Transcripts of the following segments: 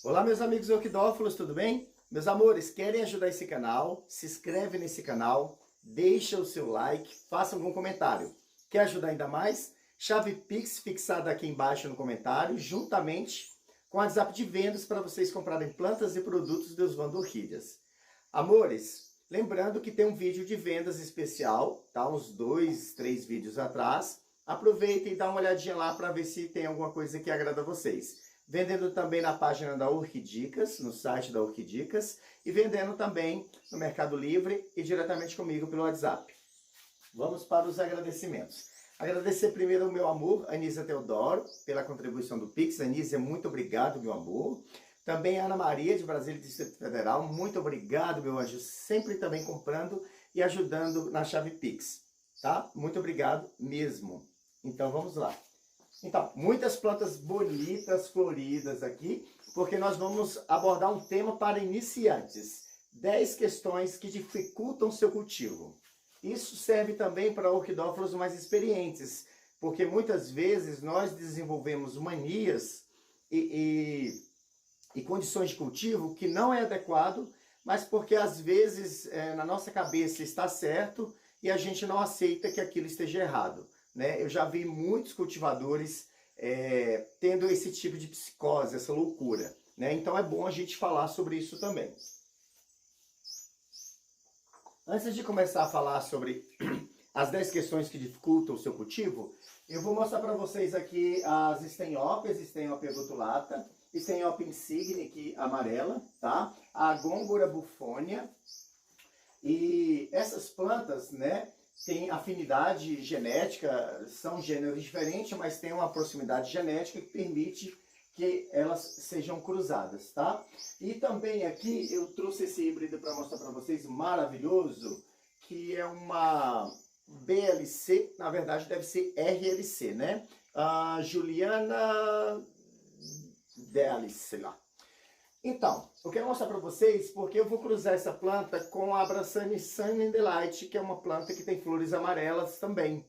Olá, meus amigos orquidófilos, tudo bem? Meus amores, querem ajudar esse canal? Se inscreve nesse canal, deixa o seu like, faça algum comentário. Quer ajudar ainda mais? Chave Pix fixada aqui embaixo no comentário, juntamente com o WhatsApp de vendas para vocês comprarem plantas e produtos dos Oswaldo Orquídeas. Amores, lembrando que tem um vídeo de vendas especial, tá? Uns 2, 3 vídeos atrás. Aproveitem e dá uma olhadinha lá para ver se tem alguma coisa que agrada a vocês. Vendendo também na página da Orquidicas, no site da Orquidicas, e vendendo também no Mercado Livre e diretamente comigo pelo WhatsApp. Vamos para os agradecimentos. Agradecer primeiro ao meu amor, Anísia Teodoro, pela contribuição do Pix. Anísia, muito obrigado, meu amor. Também a Ana Maria, de Brasília, Distrito Federal, muito obrigado, meu anjo, sempre também comprando e ajudando na chave Pix, tá? Muito obrigado mesmo. Então, vamos lá. Então, muitas plantas bonitas, floridas aqui, porque nós vamos abordar um tema para iniciantes. 10 questões que dificultam seu cultivo. Isso serve também para orquidófilos mais experientes, porque muitas vezes nós desenvolvemos manias e condições de cultivo que não é adequado, mas porque às vezes na nossa cabeça está certo e a gente não aceita que aquilo esteja errado. Né? Eu já vi muitos cultivadores tendo esse tipo de psicose, essa loucura. Né? Então é bom a gente falar sobre isso também. Antes de começar a falar sobre as 10 questões que dificultam o seu cultivo, eu vou mostrar para vocês aqui as Stenhopias, Stenhopia rotulata, Stenhopia insigne, aqui amarela, tá? A Gôngora bufônia. E essas plantas, né, têm afinidade genética, são gêneros diferentes, mas tem uma proximidade genética que permite que elas sejam cruzadas, tá? E também aqui eu trouxe esse híbrido para mostrar para vocês, maravilhoso, que é uma BLC, na verdade deve ser RLC, né? A Juliana Delis, sei lá. Então, eu quero mostrar para vocês porque eu vou cruzar essa planta com a Abraxane Sunny Delight, que é uma planta que tem flores amarelas também.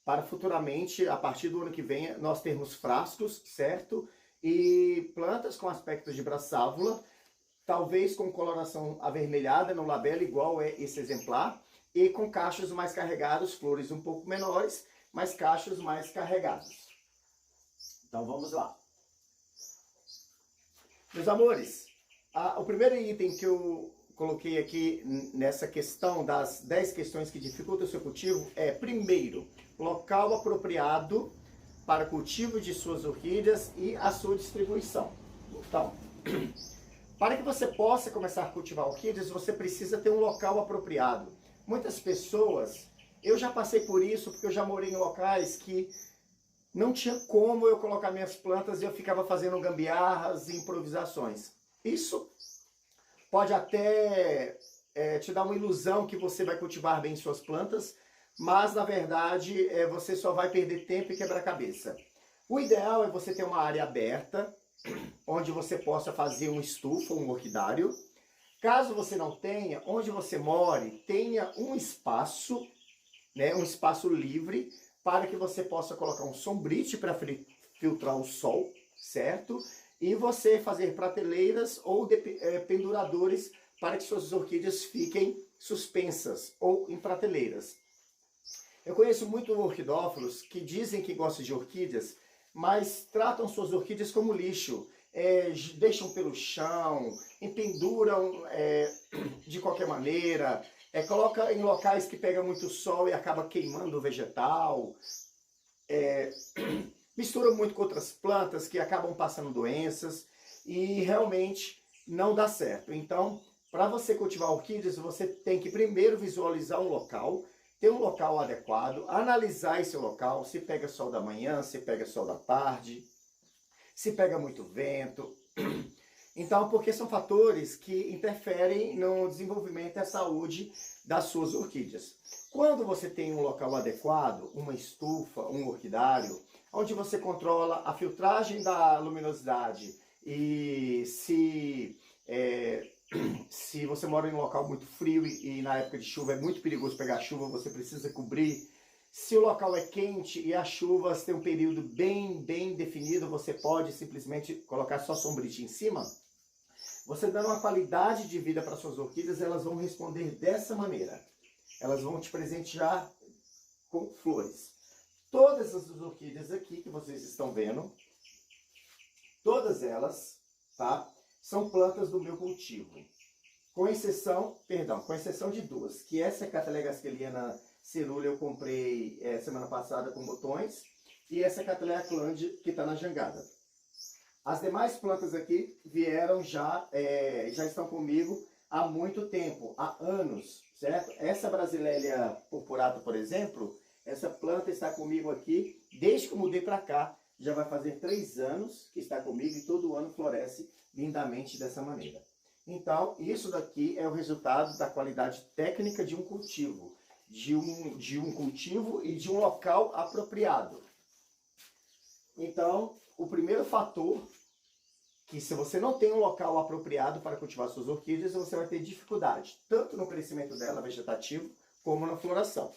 Para futuramente, a partir do ano que vem, nós termos frascos, certo? E plantas com aspecto de braçávula, talvez com coloração avermelhada no labelo, igual é esse exemplar, e com cachos mais carregados, flores um pouco menores, mas cachos mais carregados. Então vamos lá. Meus amores, o primeiro item que eu coloquei aqui nessa questão das 10 questões que dificultam o seu cultivo é, primeiro, local apropriado para cultivo de suas orquídeas e a sua distribuição. Então, para que você possa começar a cultivar orquídeas, você precisa ter um local apropriado. Muitas pessoas, eu já passei por isso, porque eu já morei em locais que não tinha como eu colocar minhas plantas e eu ficava fazendo gambiarras e improvisações. Isso pode até te dar uma ilusão que você vai cultivar bem suas plantas, mas na verdade você só vai perder tempo e quebrar a cabeça. O ideal é você ter uma área aberta, onde você possa fazer uma estufa, um orquidário. Caso você não tenha, onde você more, tenha um espaço, né, um espaço livre, para que você possa colocar um sombrite para filtrar o sol, certo? E você fazer prateleiras ou penduradores para que suas orquídeas fiquem suspensas ou em prateleiras. Eu conheço muitos orquidófilos que dizem que gostam de orquídeas, mas tratam suas orquídeas como lixo. Deixam pelo chão, empenduram de qualquer maneira, coloca em locais que pega muito sol e acaba queimando o vegetal, mistura muito com outras plantas que acabam passando doenças e realmente não dá certo. Então, para você cultivar orquídeas, você tem que primeiro visualizar um local, ter um local adequado, analisar esse local, se pega sol da manhã, se pega sol da tarde, se pega muito vento. Então, porque são fatores que interferem no desenvolvimento e a saúde das suas orquídeas. Quando você tem um local adequado, uma estufa, um orquidário, onde você controla a filtragem da luminosidade e se você mora em um local muito frio e na época de chuva é muito perigoso pegar chuva, você precisa cobrir. Se o local é quente e as chuvas têm um período bem definido, você pode simplesmente colocar só sombrite em cima. Você dando uma qualidade de vida para suas orquídeas, elas vão responder dessa maneira. Elas vão te presentear com flores. Todas as orquídeas aqui que vocês estão vendo, todas elas, tá, são plantas do meu cultivo. Com exceção de duas, que essa Cattleya gaskeliana cerulea eu comprei semana passada com botões, e essa Cattleya clande que está na jangada. As demais plantas aqui vieram já estão comigo há muito tempo, há anos, certo? Essa Brasileia purpurata, por exemplo, essa planta está comigo aqui desde que eu mudei para cá. Já vai fazer 3 anos que está comigo e todo ano floresce lindamente dessa maneira. Então, isso daqui é o resultado da qualidade técnica de um cultivo, de um cultivo e de um local apropriado. Então, o primeiro fator, que se você não tem um local apropriado para cultivar suas orquídeas, você vai ter dificuldade, tanto no crescimento dela vegetativo, como na floração.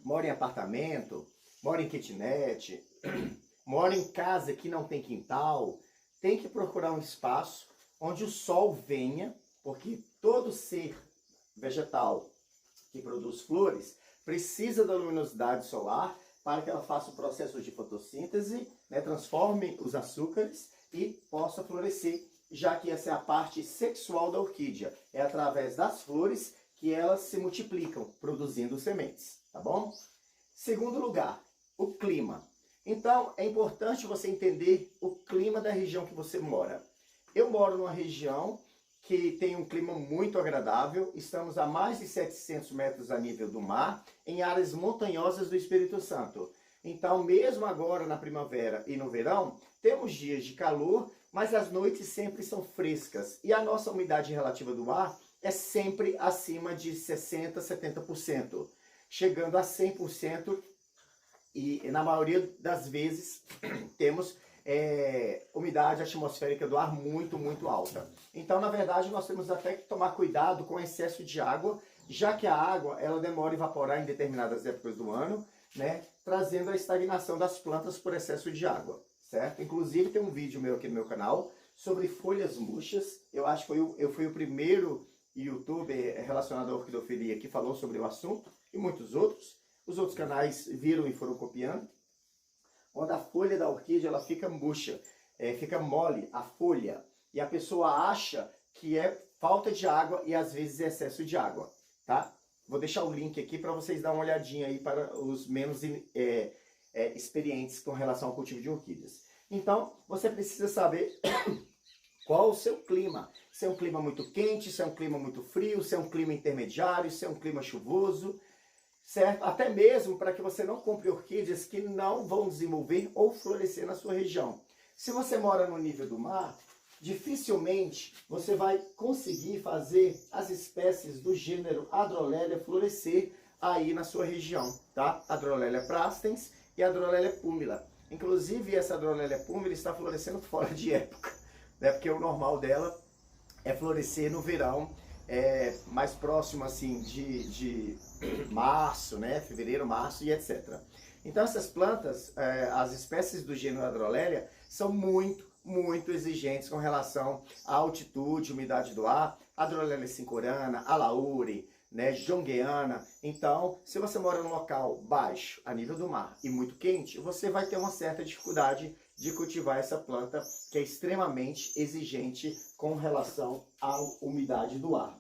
Mora em apartamento, mora em kitnet, mora em casa que não tem quintal, tem que procurar um espaço onde o sol venha, porque todo ser vegetal que produz flores precisa da luminosidade solar para que ela faça o processo de fotossíntese, né, transforme os açúcares e possa florescer, já que essa é a parte sexual da orquídea. É através das flores que elas se multiplicam, produzindo sementes, tá bom? Segundo lugar, o clima. Então, é importante você entender o clima da região que você mora. Eu moro numa região que tem um clima muito agradável. Estamos a mais de 700 metros a nível do mar, em áreas montanhosas do Espírito Santo. Então, mesmo agora na primavera e no verão, temos dias de calor, mas as noites sempre são frescas. E a nossa umidade relativa do ar é sempre acima de 60%, 70%, chegando a 100%. E na maioria das vezes temos umidade atmosférica do ar muito alta. Então, na verdade, nós temos até que tomar cuidado com o excesso de água, já que a água ela demora a evaporar em determinadas épocas do ano, né, trazendo a estagnação das plantas por excesso de água, certo? Inclusive tem um vídeo meu aqui no meu canal sobre folhas murchas. Eu acho que eu fui o primeiro youtuber relacionado à orquidofilia que falou sobre o assunto, e muitos outros. Os outros canais viram e foram copiando. Onde a folha da orquídea ela fica murcha, fica mole a folha. E a pessoa acha que é falta de água e às vezes é excesso de água, tá? Vou deixar o link aqui para vocês dar uma olhadinha aí para os menos experientes com relação ao cultivo de orquídeas. Então, você precisa saber qual o seu clima. Se é um clima muito quente, se é um clima muito frio, se é um clima intermediário, se é um clima chuvoso, certo? Até mesmo para que você não compre orquídeas que não vão desenvolver ou florescer na sua região. Se você mora no nível do mar, dificilmente você vai conseguir fazer as espécies do gênero Adrolelia florescer aí na sua região, tá? Adrolelia prastense e Adrolelia púmila. Inclusive, essa Adrolelia púmila está florescendo fora de época, né? Porque o normal dela é florescer no verão, mais próximo assim de março, né? Fevereiro, março e etc. Então essas plantas, as espécies do gênero Adrolelia, são muito exigentes com relação à altitude, umidade do ar. Adrolelia cincorana, alaure, né, jongueana. Então, se você mora num local baixo, a nível do mar, e muito quente, você vai ter uma certa dificuldade de cultivar essa planta, que é extremamente exigente com relação à umidade do ar.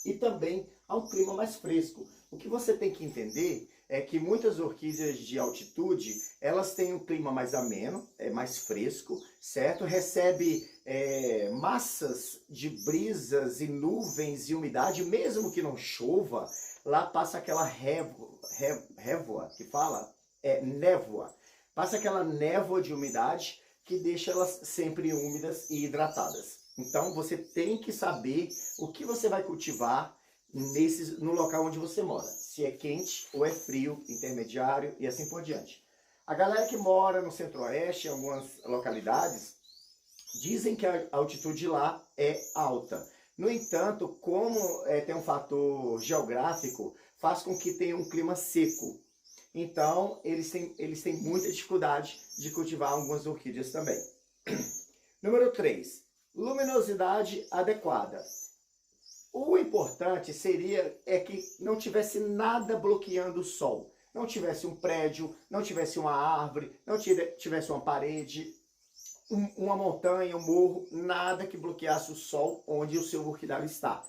E também a um clima mais fresco. O que você tem que entender é que muitas orquídeas de altitude, elas têm um clima mais ameno, mais fresco, certo? Recebe massas de brisas e nuvens e umidade, mesmo que não chova, lá passa aquela révoa, que fala? Névoa. Passa aquela névoa de umidade que deixa elas sempre úmidas e hidratadas. Então você tem que saber o que você vai cultivar no local onde você mora. Se é quente ou é frio, intermediário e assim por diante. A galera que mora no centro-oeste, em algumas localidades, dizem que a altitude lá é alta. No entanto, como tem um fator geográfico, faz com que tenha um clima seco. Então, eles têm muita dificuldade de cultivar algumas orquídeas também. Número 3, luminosidade adequada. O importante seria que não tivesse nada bloqueando o sol. Não tivesse um prédio, não tivesse uma árvore, não tivesse uma parede, uma montanha, um morro, nada que bloqueasse o sol onde o seu orquidário está.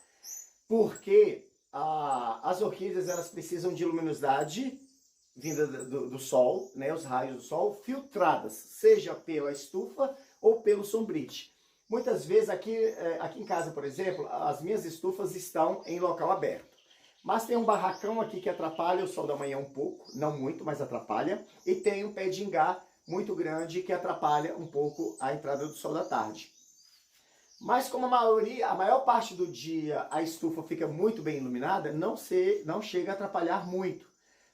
Porque as orquídeas elas precisam de luminosidade vinda do sol, né, os raios do sol, filtradas, seja pela estufa ou pelo sombrite. Muitas vezes aqui em casa, por exemplo, as minhas estufas estão em local aberto. Mas tem um barracão aqui que atrapalha o sol da manhã um pouco, não muito, mas atrapalha. E tem um pé de ingá muito grande que atrapalha um pouco a entrada do sol da tarde. Mas como a maior parte do dia a estufa fica muito bem iluminada, não chega a atrapalhar muito.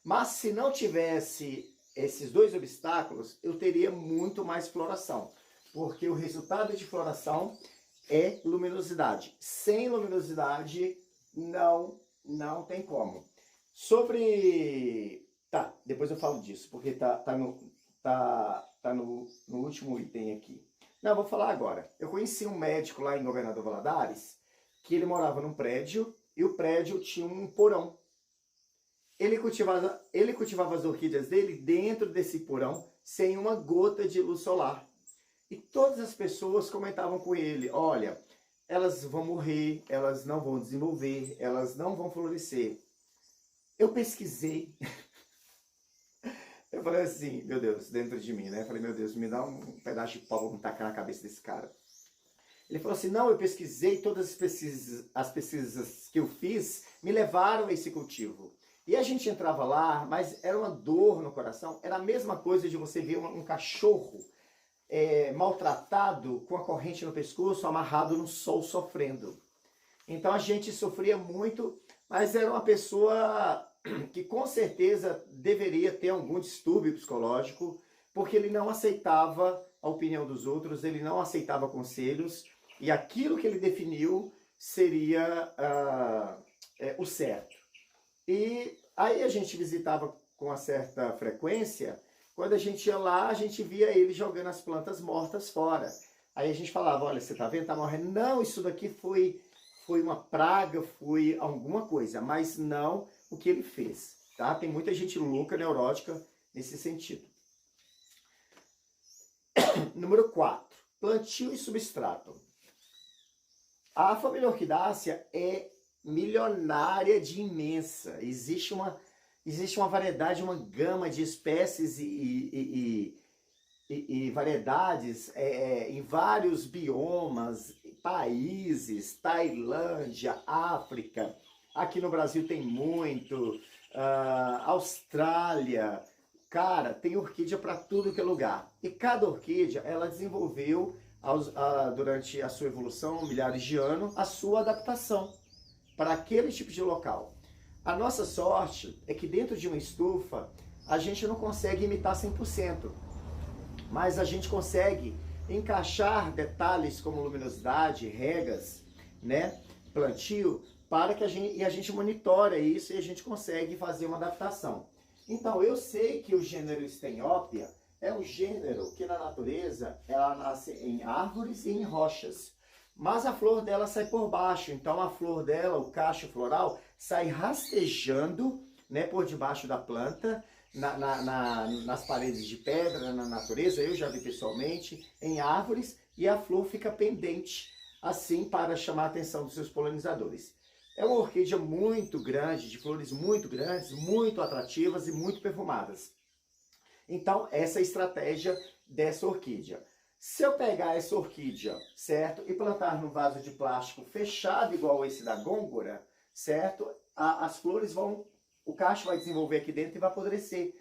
Mas se não tivesse esses dois obstáculos, eu teria muito mais floração. Porque o resultado de floração é luminosidade. Sem luminosidade, não tem como. Tá, depois eu falo disso, porque tá no último item aqui. Não, vou falar agora. Eu conheci um médico lá em Governador Valadares, que ele morava num prédio, e o prédio tinha um porão. Ele cultivava as orquídeas dele dentro desse porão, sem uma gota de luz solar. E todas as pessoas comentavam com ele, olha, elas vão morrer, elas não vão desenvolver, elas não vão florescer. Eu pesquisei. Eu falei assim, meu Deus, dentro de mim, né? Eu falei, meu Deus, me dá um pedaço de pau pra tacar na cabeça desse cara. Ele falou assim, não, eu pesquisei, todas as pesquisas que eu fiz me levaram a esse cultivo. E a gente entrava lá, mas era uma dor no coração, era a mesma coisa de você ver um cachorro maltratado, com a corrente no pescoço, amarrado no sol, sofrendo. Então a gente sofria muito, mas era uma pessoa que com certeza deveria ter algum distúrbio psicológico, porque ele não aceitava a opinião dos outros, ele não aceitava conselhos, e aquilo que ele definiu seria o certo. E aí a gente visitava com uma certa frequência. Quando a gente ia lá, a gente via ele jogando as plantas mortas fora. Aí a gente falava, olha, você tá vendo, tá morrendo. Não, isso daqui foi uma praga, foi alguma coisa, mas não o que ele fez, tá? Tem muita gente louca, neurótica nesse sentido. Número 4, plantio e substrato. A família Orquidácea é milionária de imensa. Existe uma variedade, uma gama de espécies e variedades em vários biomas, países, Tailândia, África, aqui no Brasil tem muito, Austrália, cara, tem orquídea para tudo que é lugar. E cada orquídea, ela desenvolveu, durante a sua evolução, milhares de anos, a sua adaptação para aquele tipo de local. A nossa sorte é que dentro de uma estufa, a gente não consegue imitar 100%, mas a gente consegue encaixar detalhes como luminosidade, regas, né, plantio, para que a gente monitora isso e a gente consegue fazer uma adaptação. Então, eu sei que o gênero Steniopia é um gênero que na natureza ela nasce em árvores e em rochas. Mas a flor dela sai por baixo, então a flor dela, o cacho floral, sai rastejando, né, por debaixo da planta, nas paredes de pedra, na natureza, eu já vi pessoalmente, em árvores, e a flor fica pendente, assim para chamar a atenção dos seus polinizadores. É uma orquídea muito grande, de flores muito grandes, muito atrativas e muito perfumadas. Então, essa é a estratégia dessa orquídea. Se eu pegar essa orquídea, certo, e plantar num vaso de plástico fechado, igual esse da gôngora, certo, as flores vão, o cacho vai desenvolver aqui dentro e vai apodrecer.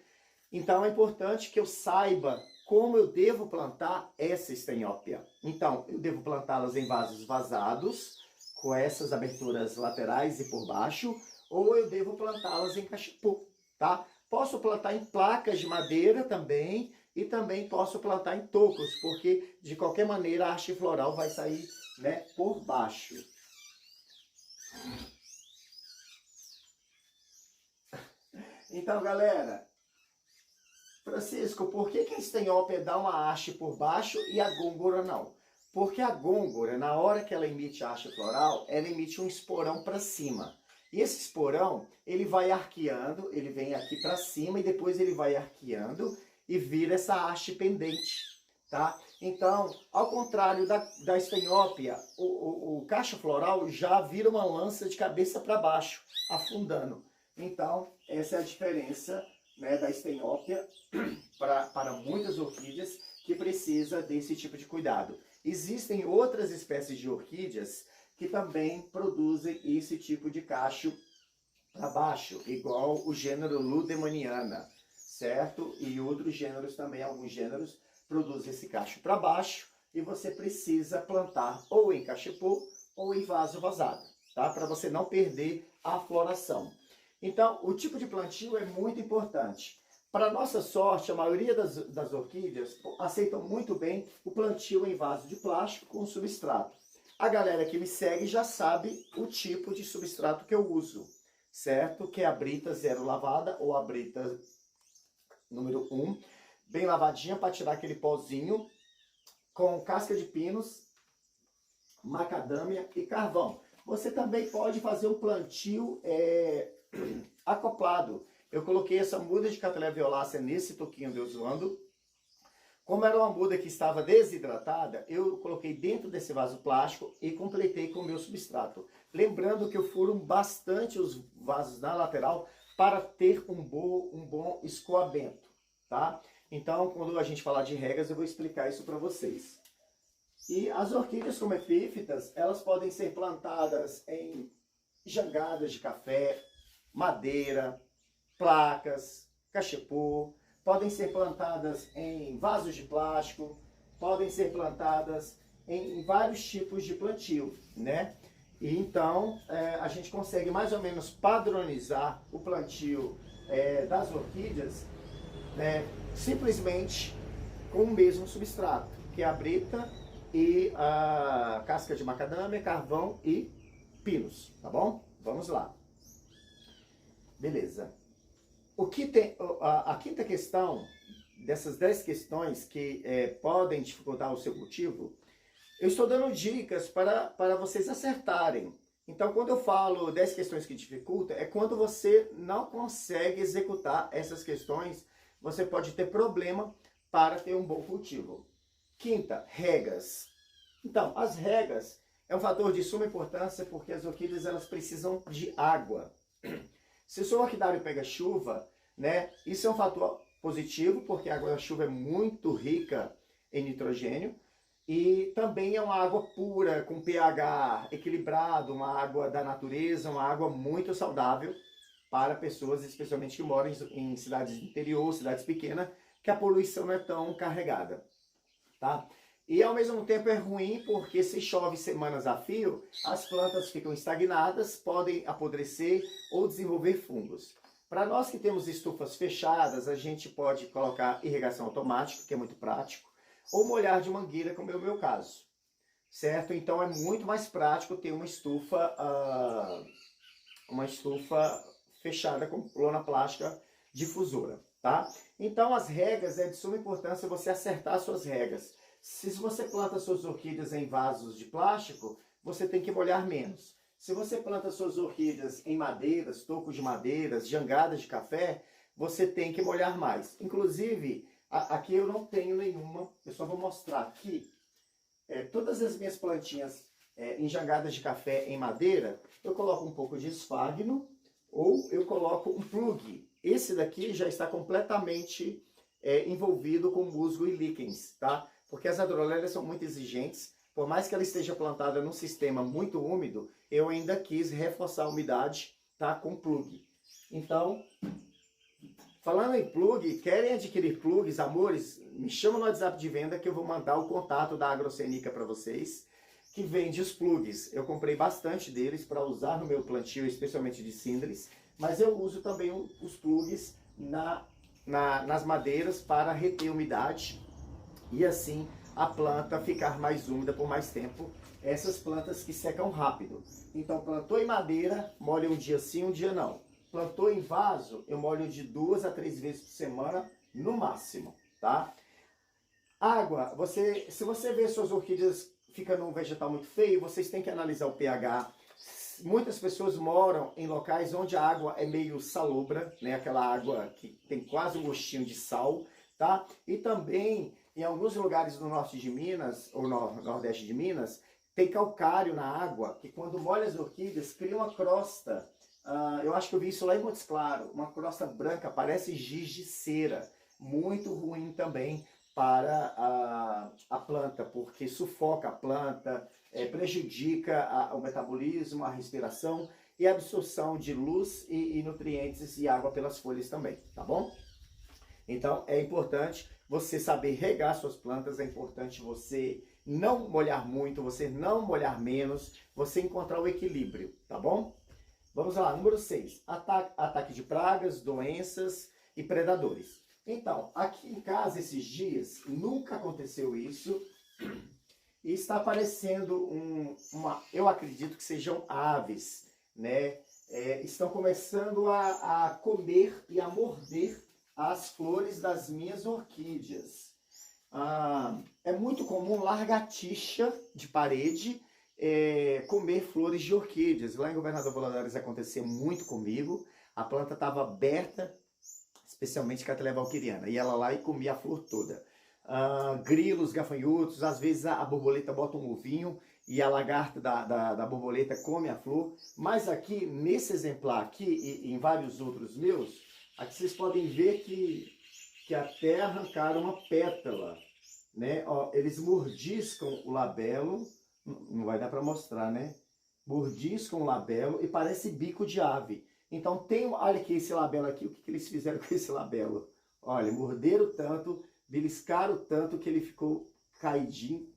Então é importante que eu saiba como eu devo plantar essa Steniopia. Então, eu devo plantá-las em vasos vazados, com essas aberturas laterais e por baixo, ou eu devo plantá-las em cachepô, tá? Posso plantar em placas de madeira também, e também posso plantar em tocos, porque de qualquer maneira a haste floral vai sair, né, por baixo. Então, galera, Francisco, por que a estenópia dá uma haste por baixo e a gôngora não? Porque a gôngora, na hora que ela emite a haste floral, ela emite um esporão para cima. E esse esporão, ele vai arqueando, ele vem aqui para cima e depois ele vai arqueando e vira essa haste pendente, tá? Então, ao contrário da estenópia, o cacho floral já vira uma lança de cabeça para baixo, afundando. Então, essa é a diferença, né, da estenópia para muitas orquídeas que precisa desse tipo de cuidado. Existem outras espécies de orquídeas que também produzem esse tipo de cacho para baixo, igual o gênero Ludemaniana, certo? E outros gêneros também, alguns gêneros, produzem esse cacho para baixo e você precisa plantar ou em cachepô ou em vaso vazado, tá? Para você não perder a floração. Então, o tipo de plantio é muito importante. Para nossa sorte, a maioria das orquídeas aceitam muito bem o plantio em vaso de plástico com substrato. A galera que me segue já sabe o tipo de substrato que eu uso, certo? Que é a brita zero lavada ou a brita número 1, bem lavadinha para tirar aquele pozinho, com casca de pinos, macadâmia e carvão. Você também pode fazer um plantio acoplado. Eu coloquei essa muda de Cattleya violácea nesse toquinho de Oswaldo. Como era uma muda que estava desidratada, eu coloquei dentro desse vaso plástico e completei com o meu substrato. Lembrando que eu furo bastante os vasos na lateral para ter um bom escoamento, tá? Então, quando a gente falar de regras, eu vou explicar isso para vocês. E as orquídeas como epífitas, elas podem ser plantadas em jangadas de café, madeira, placas, cachepô, podem ser plantadas em vasos de plástico, podem ser plantadas em vários tipos de plantio, né? E então a gente consegue mais ou menos padronizar o plantio das orquídeas simplesmente com o mesmo substrato, que é a brita e a casca de macadâmia, carvão e pinos, tá bom? Vamos lá. Beleza. A quinta questão, dessas 10 questões que podem dificultar o seu cultivo, eu estou dando dicas para vocês acertarem. Então, quando eu falo 10 questões que dificultam, é quando você não consegue executar essas questões, você pode ter problema para ter um bom cultivo. Quinta, regras. Então, as regras é um fator de suma importância porque as orquídeas elas precisam de água. Se o seu orquidário pega chuva, né, isso é um fator positivo, porque a água da chuva é muito rica em nitrogênio, e também é uma água pura, com pH equilibrado, uma água da natureza, uma água muito saudável para pessoas, especialmente que moram em cidades do interior, cidades pequenas, que a poluição não é tão carregada, tá? E ao mesmo tempo é ruim porque se chove semanas a fio, as plantas ficam estagnadas, podem apodrecer ou desenvolver fungos. Para nós que temos estufas fechadas, a gente pode colocar irrigação automática, que é muito prático, ou molhar de mangueira, como é o meu caso, certo? Então é muito mais prático ter uma estufa fechada com lona plástica difusora, tá? Então as regras é de suma importância você acertar as suas regras. Se você planta suas orquídeas em vasos de plástico, você tem que molhar menos. Se você planta suas orquídeas em madeiras, tocos de madeiras, jangadas de café, você tem que molhar mais. Inclusive, aqui eu não tenho nenhuma, eu só vou mostrar aqui. Todas as minhas plantinhas em jangadas de café em madeira, eu coloco um pouco de esfagno ou eu coloco um plug. Esse daqui já está completamente envolvido com musgo e líquens, tá? Porque as hidrolélias são muito exigentes, por mais que ela esteja plantada num sistema muito úmido, eu ainda quis reforçar a umidade, tá, com plug. Então, falando em plug, querem adquirir plugs, amores, me chama no WhatsApp de venda que eu vou mandar o contato da Agrocenica para vocês, que vende os plugs. Eu comprei bastante deles para usar no meu plantio, especialmente de síndris, mas eu uso também os plugs nas madeiras para reter umidade e assim a planta ficar mais úmida por mais tempo. Essas plantas que secam rápido. Então, plantou em madeira, molha um dia sim, um dia não. Plantou em vaso, eu molho de 2 a 3 vezes por semana, no máximo, tá? Água, se você vê suas orquídeas ficando um vegetal muito feio, vocês têm que analisar o pH. Muitas pessoas moram em locais onde a água é meio salobra, né? Aquela água que tem quase um gostinho de sal, tá? E também, em alguns lugares do norte de Minas, ou nordeste de Minas, tem calcário na água, que quando molha as orquídeas, cria uma crosta. Eu acho que eu vi isso lá em Montes Claros, uma crosta branca, parece giz de cera. Muito ruim também para a planta, porque sufoca a planta, prejudica o metabolismo, a respiração e a absorção de luz e nutrientes e água pelas folhas também, tá bom? Então é importante você saber regar suas plantas, é importante você não molhar muito, você não molhar menos, você encontrar o equilíbrio, tá bom? Vamos lá, número 6, ataque de pragas, doenças e predadores. Então, aqui em casa esses dias, nunca aconteceu isso, e está aparecendo eu acredito que sejam aves, né? Estão começando a comer e a morder as flores das minhas orquídeas. É muito comum lagartixa de parede comer flores de orquídeas. Lá em Governador Valadares aconteceu muito comigo. A planta estava aberta, especialmente Cattleya valquiriana, e ela lá e comia a flor toda. Grilos, gafanhotos, às vezes a borboleta bota um ovinho e a lagarta da borboleta come a flor. Mas aqui, nesse exemplar aqui e em vários outros meus, aqui vocês podem ver que até arrancaram uma pétala, né? Ó, eles mordiscam o labelo, não vai dar para mostrar, né? Mordiscam o labelo e parece bico de ave. Então olha aqui esse labelo aqui, o que eles fizeram com esse labelo? Olha, morderam tanto, beliscaram tanto que ele ficou caidinho.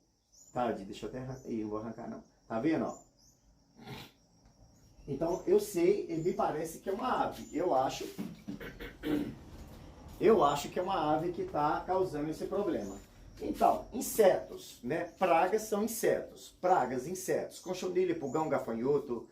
Tá, deixa eu até arrancar, não vou arrancar não. Tá vendo, ó? Então eu sei, me parece que é uma ave. Eu acho que é uma ave que está causando esse problema. Então, insetos, né? Pragas são insetos. Pragas, insetos. Conchonilha, pulgão, gafanhoto,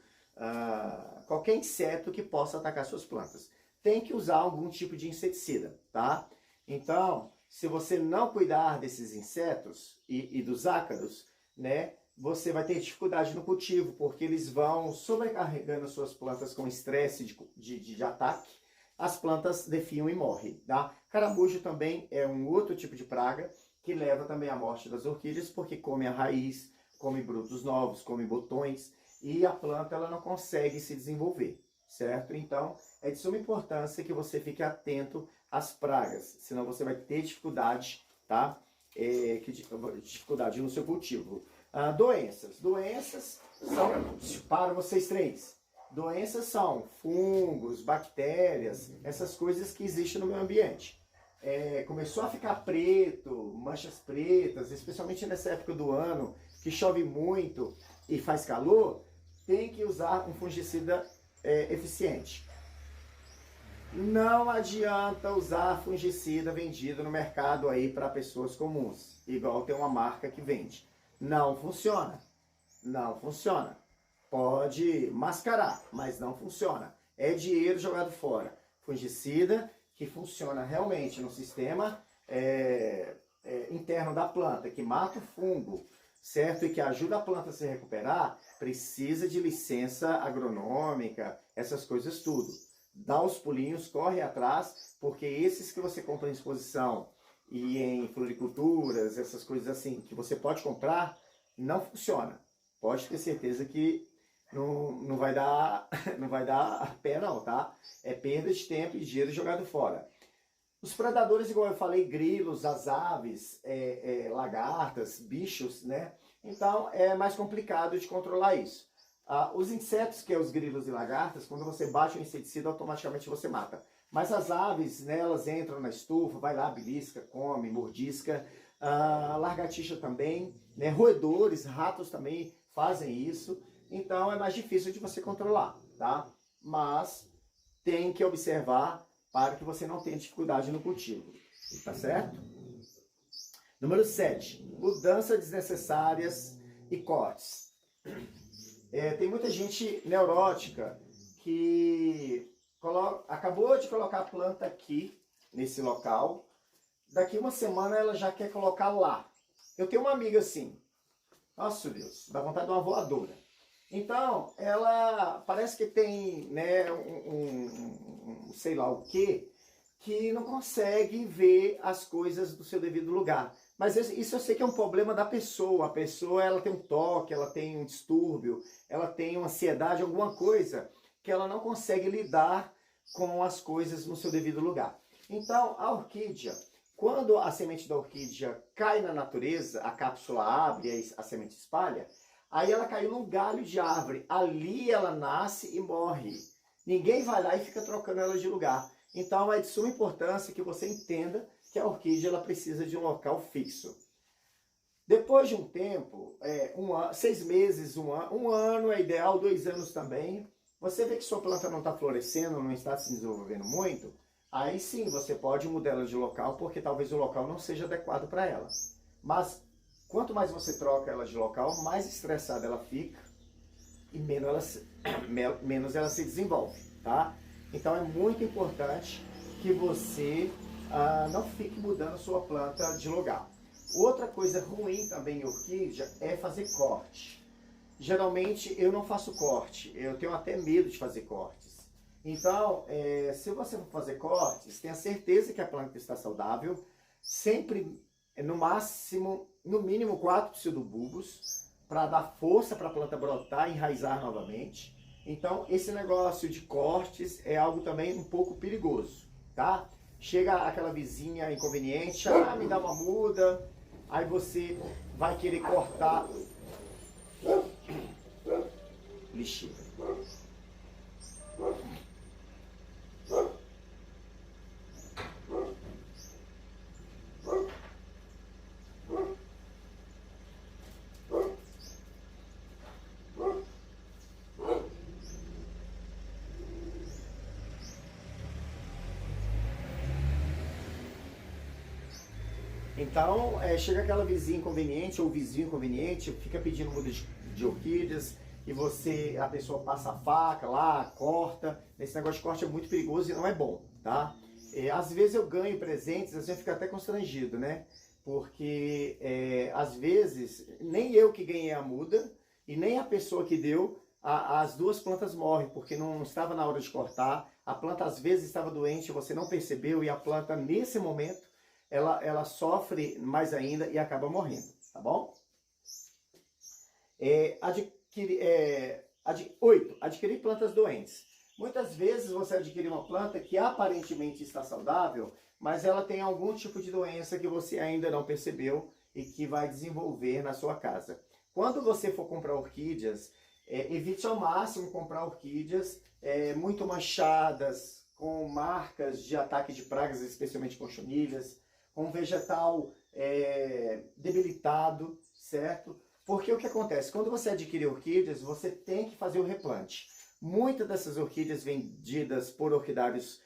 qualquer inseto que possa atacar suas plantas. Tem que usar algum tipo de inseticida, tá? Então, se você não cuidar desses insetos e dos ácaros, né? Você vai ter dificuldade no cultivo, porque eles vão sobrecarregando suas plantas com estresse de ataque. As plantas definham e morrem, tá? Caramujo também é um outro tipo de praga que leva também à morte das orquídeas, porque come a raiz, come brotos novos, come botões, e a planta ela não consegue se desenvolver, certo? Então, é de suma importância que você fique atento às pragas, senão você vai ter dificuldade, tá? Dificuldade no seu cultivo. Doenças. Doenças são, para vocês três, doenças são fungos, bactérias, essas coisas que existem no meio ambiente. Começou a ficar preto, manchas pretas, especialmente nessa época do ano, que chove muito e faz calor, tem que usar um fungicida eficiente. Não adianta usar fungicida vendido no mercado aí para pessoas comuns, igual tem uma marca que vende. Não funciona. Não funciona. Pode mascarar, mas não funciona. É dinheiro jogado fora. Fungicida que funciona realmente no sistema interno da planta, que mata o fungo, certo? E que ajuda a planta a se recuperar, precisa de licença agronômica, essas coisas tudo. Dá os pulinhos, corre atrás, porque esses que você compra em exposição e em floriculturas, essas coisas assim, que você pode comprar, não funciona. Pode ter certeza que não vai dar pé não, tá? É perda de tempo e dinheiro jogado fora. Os predadores, igual eu falei, grilos, as aves, lagartas, bichos, né? Então é mais complicado de controlar isso. Os insetos, que é os grilos e lagartas, quando você bate o inseticida, automaticamente você mata. Mas as aves, né, elas entram na estufa, vai lá, belisca, come, mordisca. Lagartixa também, né? Roedores, ratos também fazem isso. Então é mais difícil de você controlar, tá? Mas tem que observar para que você não tenha dificuldade no cultivo, tá certo? Número 7, mudanças desnecessárias e cortes. Tem muita gente neurótica que acabou de colocar a planta aqui, nesse local. Daqui uma semana ela já quer colocar lá. Eu tenho uma amiga assim. Nossa Deus, dá vontade de uma voadora. Então, ela parece que tem, né, sei lá o quê, que não consegue ver as coisas do seu devido lugar. Mas isso eu sei que é um problema da pessoa. A pessoa, ela tem um toque, ela tem um distúrbio, ela tem uma ansiedade, alguma coisa que ela não consegue lidar com as coisas no seu devido lugar. Então, a orquídea, quando a semente da orquídea cai na natureza, a cápsula abre e a semente espalha, aí ela caiu num galho de árvore. Ali ela nasce e morre. Ninguém vai lá e fica trocando ela de lugar. Então é de suma importância que você entenda que a orquídea ela precisa de um local fixo. Depois de um tempo, 6 meses, um ano é ideal, 2 anos também, você vê que sua planta não está florescendo, não está se desenvolvendo muito, aí sim você pode mudar ela de local, porque talvez o local não seja adequado para ela. Mas quanto mais você troca ela de local, mais estressada ela fica e menos ela se desenvolve, tá? Então é muito importante que você não fique mudando sua planta de lugar. Outra coisa ruim também em orquídea é fazer corte. Geralmente eu não faço corte, eu tenho até medo de fazer cortes. Então, se você for fazer cortes, tenha certeza que a planta está saudável, sempre no máximo, no mínimo 4 pseudobulbos, para dar força para a planta brotar e enraizar novamente. Então, esse negócio de cortes é algo também um pouco perigoso, tá? Chega aquela vizinha inconveniente, me dá uma muda, aí você vai querer cortar lixeira. Então, chega aquela vizinha inconveniente ou vizinho inconveniente, fica pedindo muda de orquídeas e a pessoa passa a faca lá, corta. Esse negócio de corte é muito perigoso e não é bom, tá? Às vezes eu ganho presentes, às vezes eu fico até constrangido, né? Porque às vezes nem eu que ganhei a muda e nem a pessoa que deu, as duas plantas morrem porque não estava na hora de cortar. A planta às vezes estava doente, você não percebeu e a planta nesse momento ela sofre mais ainda e acaba morrendo, tá bom? 8. Adquirir plantas doentes. Muitas vezes você adquire uma planta que aparentemente está saudável, mas ela tem algum tipo de doença que você ainda não percebeu e que vai desenvolver na sua casa. Quando você for comprar orquídeas, evite ao máximo comprar orquídeas muito manchadas, com marcas de ataque de pragas, especialmente com chunilhas, com vegetal debilitado, certo? Porque o que acontece? Quando você adquire orquídeas, você tem que fazer o replante. Muitas dessas orquídeas vendidas por orquidários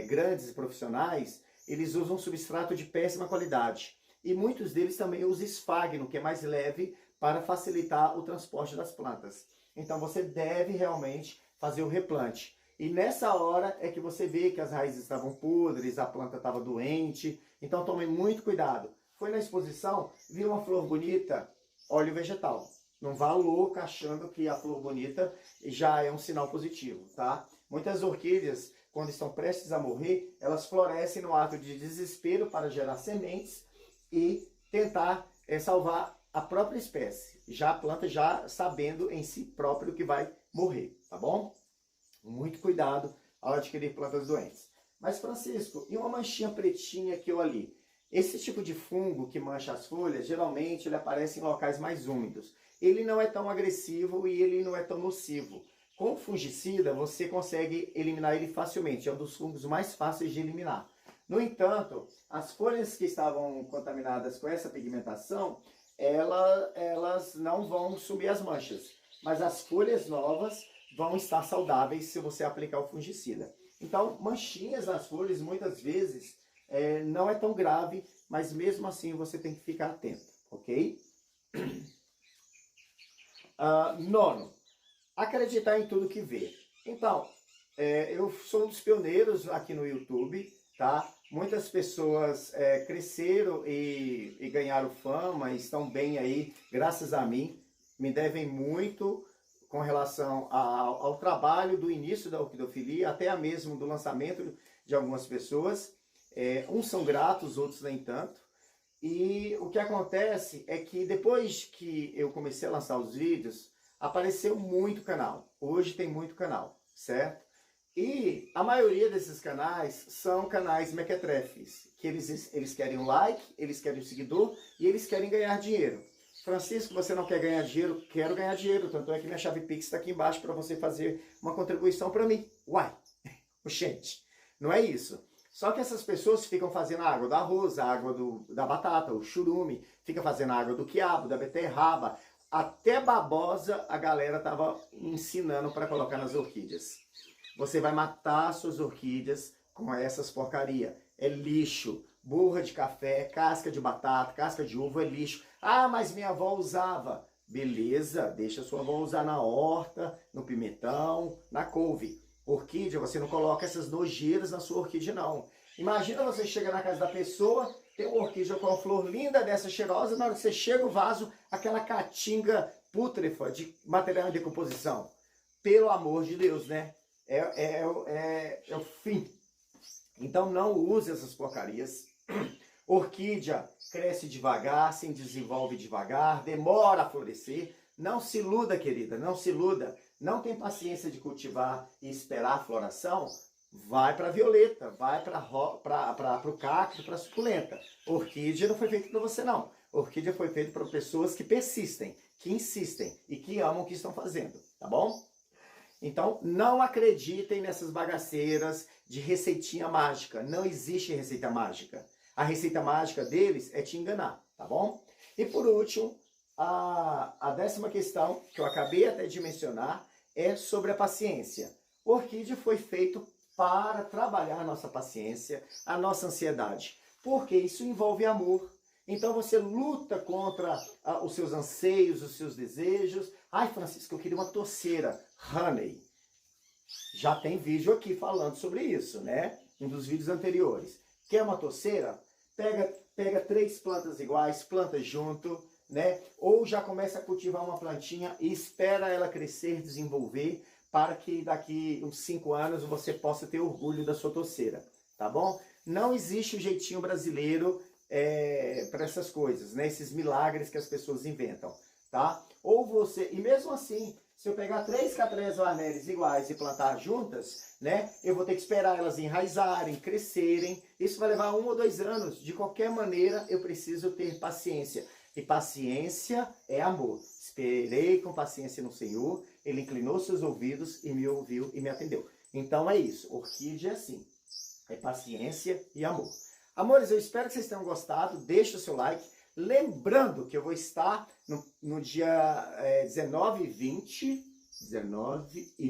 grandes e profissionais, eles usam substrato de péssima qualidade. E muitos deles também usam esfagno, que é mais leve, para facilitar o transporte das plantas. Então você deve realmente fazer o replante. E nessa hora é que você vê que as raízes estavam podres, a planta estava doente. Então tome muito cuidado. Foi na exposição, viu uma flor bonita, óleo vegetal. Não vá louco achando que a flor bonita já é um sinal positivo, tá? Muitas orquídeas, quando estão prestes a morrer, elas florescem no ato de desespero para gerar sementes e tentar salvar a própria espécie. Já a planta já sabendo em si próprio que vai morrer, tá bom? Muito cuidado ao adquirir plantas doentes. Mas Francisco, e uma manchinha pretinha aqui ou ali? Esse tipo de fungo que mancha as folhas, geralmente ele aparece em locais mais úmidos. Ele não é tão agressivo e ele não é tão nocivo. Com fungicida, você consegue eliminar ele facilmente. É um dos fungos mais fáceis de eliminar. No entanto, as folhas que estavam contaminadas com essa pigmentação, elas não vão sumir as manchas. Mas as folhas novas vão estar saudáveis se você aplicar o fungicida. Então, manchinhas nas folhas, muitas vezes, não é tão grave, mas mesmo assim você tem que ficar atento, ok? Nono, acreditar em tudo que vê. Então, eu sou um dos pioneiros aqui no YouTube, tá? Muitas pessoas cresceram e ganharam fama, estão bem aí, graças a mim. Me devem muito com relação ao trabalho do início da orquidofilia, até mesmo do lançamento de algumas pessoas. Uns são gratos, outros nem tanto. E o que acontece é que depois que eu comecei a lançar os vídeos, apareceu muito canal. Hoje tem muito canal, certo? E a maioria desses canais são canais mequetrefes, que eles querem um like, eles querem um seguidor e eles querem ganhar dinheiro. Francisco, você não quer ganhar dinheiro? Quero ganhar dinheiro, tanto é que minha chave Pix está aqui embaixo para você fazer uma contribuição para mim. Uai, gente, não é isso. Só que essas pessoas ficam fazendo a água do arroz, a água da batata, o churume, fica fazendo a água do quiabo, da beterraba, até babosa a galera estava ensinando para colocar nas orquídeas. Você vai matar suas orquídeas com essas porcaria. É lixo. Borra de café, casca de batata, casca de uva é lixo. Ah, mas minha avó usava. Beleza, deixa sua avó usar na horta, no pimentão, na couve. Orquídea, você não coloca essas nojeiras na sua orquídea, não. Imagina você chega na casa da pessoa, tem uma orquídea com uma flor linda dessa cheirosa, na hora que você chega o vaso, aquela caatinga pútrefa de material em decomposição. Pelo amor de Deus, né? É o fim. Então não use essas porcarias. Orquídea cresce devagar, se desenvolve devagar, demora a florescer. Não se iluda, querida, não se iluda. Não tem paciência de cultivar e esperar a floração? Vai para a violeta, vai para o cacto, para a suculenta. Orquídea não foi feita para você, não. Orquídea foi feita para pessoas que persistem, que insistem e que amam o que estão fazendo, tá bom? Então, não acreditem nessas bagaceiras de receitinha mágica. Não existe receita mágica. A receita mágica deles é te enganar, tá bom? E por último, a 10ª questão, que eu acabei até de mencionar, é sobre a paciência. O orquídea foi feito para trabalhar a nossa paciência, a nossa ansiedade, porque isso envolve amor. Então você luta contra os seus anseios, os seus desejos. Ai, Francisco, eu queria uma toceira. Honey. Já tem vídeo aqui falando sobre isso, né? Um dos vídeos anteriores. Quer uma toceira? Pega 3 plantas iguais, planta junto, né? Ou já começa a cultivar uma plantinha e espera ela crescer, desenvolver, para que daqui uns 5 anos você possa ter orgulho da sua toceira, tá bom? Não existe o jeitinho brasileiro para essas coisas, né? Esses milagres que as pessoas inventam, tá? Ou você, e mesmo assim, se eu pegar 3 catreias varneres iguais e plantar juntas, né? Eu vou ter que esperar elas enraizarem, crescerem. Isso vai levar 1 ou 2 anos. De qualquer maneira, eu preciso ter paciência. E paciência é amor. Esperei com paciência no Senhor, Ele inclinou seus ouvidos e me ouviu e me atendeu. Então é isso, orquídea é assim, é paciência e amor. Amores, eu espero que vocês tenham gostado, deixa o seu like. Lembrando que eu vou estar no dia 19 e 20 e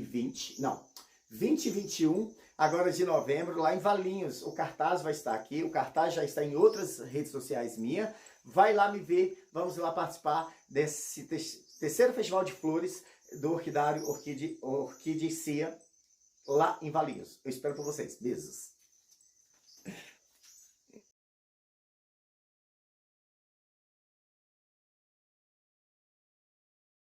21, agora de novembro, lá em Valinhos. O cartaz vai estar aqui, o cartaz já está em outras redes sociais minhas. Vai lá me ver, vamos lá participar desse terceiro Festival de Flores do Orquidário Orquídea lá em Valinhos. Eu espero por vocês. Beijos.